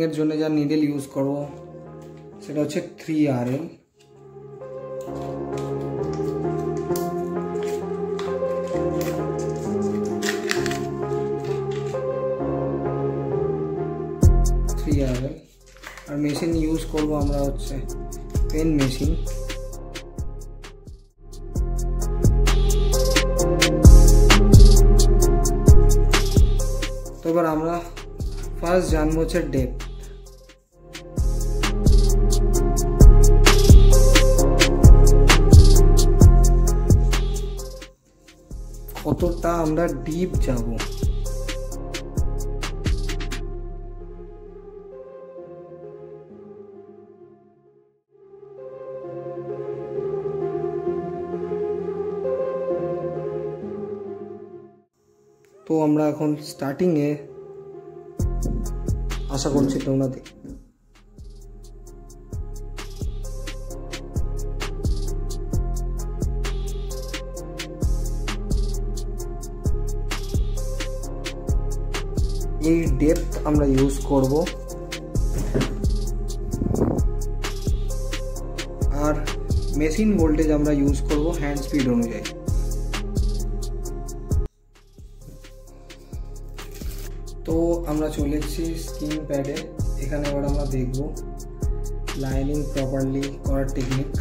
এর জন্য যা নিডল ইউজ করব সেটা হচ্ছে 3RL। আর মেশিন ইউজ করব আমরা হচ্ছে পেন মেশিন। তো এবার আমরা ফার্স্ট জানবো হচ্ছে ডেপথ। কতটা আমরা ডিপ যাব। তো আমরা এখন স্টার্টিংয়ে আশা করছি তোমরা এই ডেপথ আমরা ইউজ করব। আর মেশিন ভোল্টেজ আমরা ইউজ করব হ্যান্ড স্পিড অনুযায়ী। তো আমরা চলে এসেছি স্কিন প্যাডে। এখানে এবার আমরা দেখব লাইনিং প্রপারলি করার টেকনিক।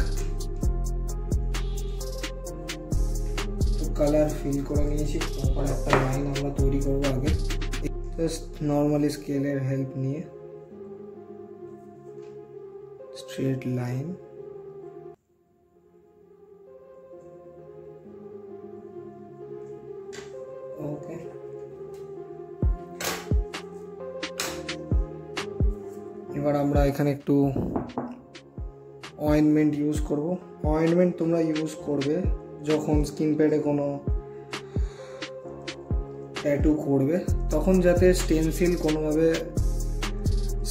তো কালার ফিল করে নিয়েছি, প্রপার একটা লাইন আমরা তৈরি করব আগে। জাস্ট নর্মাল স্কেলের হেল্প নিয়ে স্ট্রেট লাইন। ওকে, এবার আমরা এখানে একটু অয়েন্টমেন্ট ইউজ করব। অয়েন্টমেন্ট তোমরা ইউজ করবে যখন স্কিন প্যাডে কোনো ট্যাটু করবে, তখন যাতে স্টেনসিল কোনোভাবে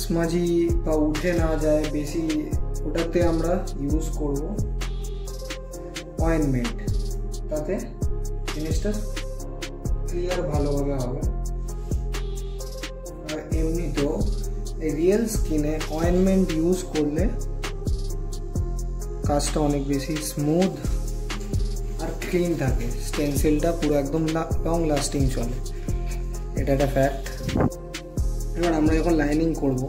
স্মাজি বা উঠে না যায় বেশি, ওটাতে আমরা ইউজ করব অয়েন্টমেন্ট। তাতে জিনিসটা ক্লিয়ার ভালোভাবে হবে। আর এমনিতেও রিয়েল স্কিনে অয়েন্টমেন্ট ইউজ করলে কাজটা অনেক বেশি স্মুথ আর ক্লিন থাকে, স্টেনসিলটা পুরো একদম লং লাস্টিং চলে, এটা একটা ফ্যাক্ট। এবার আমরা যখন লাইনিং করব,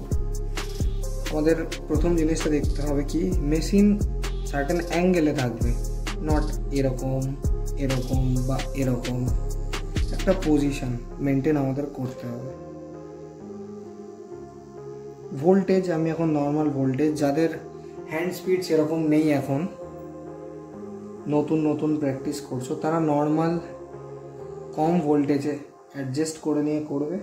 আমাদের প্রথম জিনিসটা দেখতে হবে কি মেশিন সার্টেন অ্যাঙ্গেলে থাকবে, নট এরকম এরকম বা এরকম, একটা পজিশন মেনটেন আমাদের করতে হবে। ভোল্টেজ আমি এখন নর্মাল ভোল্টেজ, যাদের হ্যান্ড স্পিড সেরকম নেই, এখন নতুন নতুন প্র্যাকটিস করছো, তারা নর্মাল কম ভোল্টেজে অ্যাডজাস্ট করে নিয়ে করবে।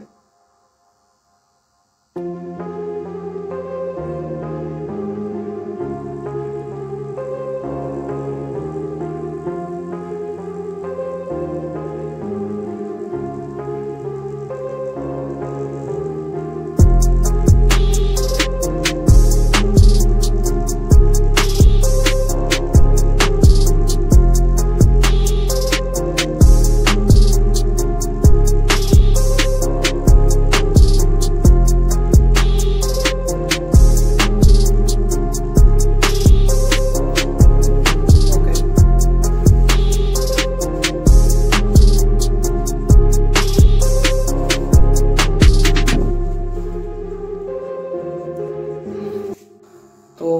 তো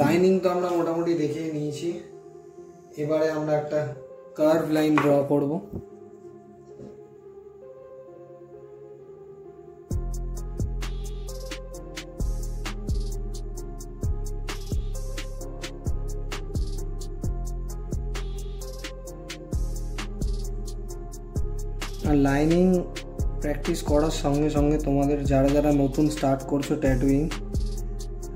লাইনিং তো আমরা মোটামুটি দেখিয়ে নিয়েছি, এবারে আমরা একটা কার্ভ লাইন ড্র করব। আর লাইনিং প্র্যাকটিস করার সঙ্গে সঙ্গে তোমাদের যারা যারা নতুন স্টার্ট করছো ট্যাটুইং,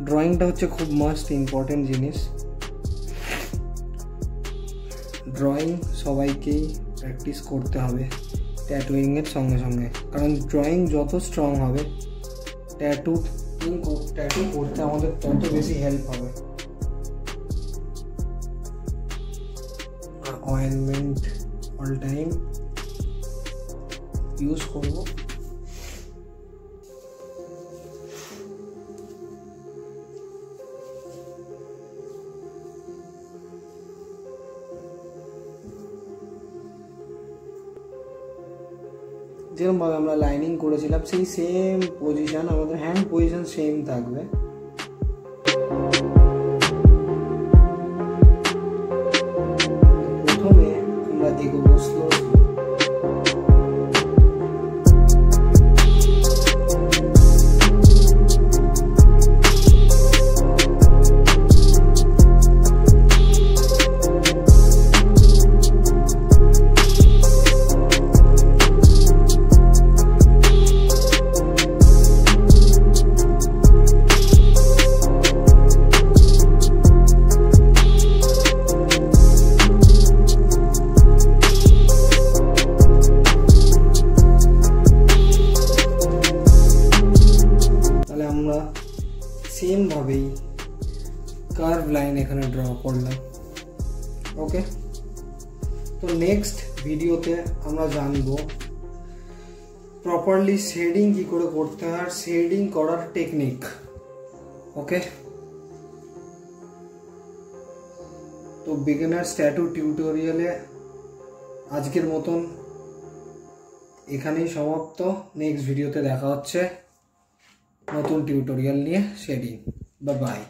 ড্রয়িংটা হচ্ছে খুব মাস্ট ইম্পর্টেন্ট জিনিস। ড্রয়িং সবাইকেই প্র্যাকটিস করতে হবে ট্যাটুইংয়ের সঙ্গে সঙ্গে, কারণ ড্রয়িং যত স্ট্রং হবে ট্যাটু করতে আমাদের তত বেশি হেল্প হবে। অয়েনমেন্ট অল টাইম ইউজ করব। যেরকমভাবে আমরা লাইনিং করেছিলাম সেই সেম পজিশন, আমাদের হ্যান্ড পজিশন সেম থাকবে। প্রথমে আমরা এগোবো স্লো। আমরা সেম ভাবেই কার্ভ লাইন এখানে ড্র করলাম। ওকে, তো নেক্সট ভিডিওতে আমরা জানবো প্রপারলি শেডিং কি করে করতে হয় আর শেডিং করার টেকনিক। ওকে, তো বিগিনার্স ট্যাটু টিউটোরিয়ালে আজকের মতন এখানেই সমাপ্ত। নেক্সট ভিডিওতে দেখা হচ্ছে নতুন টিউটোরিয়াল নিয়ে শেডিং। Bye bye.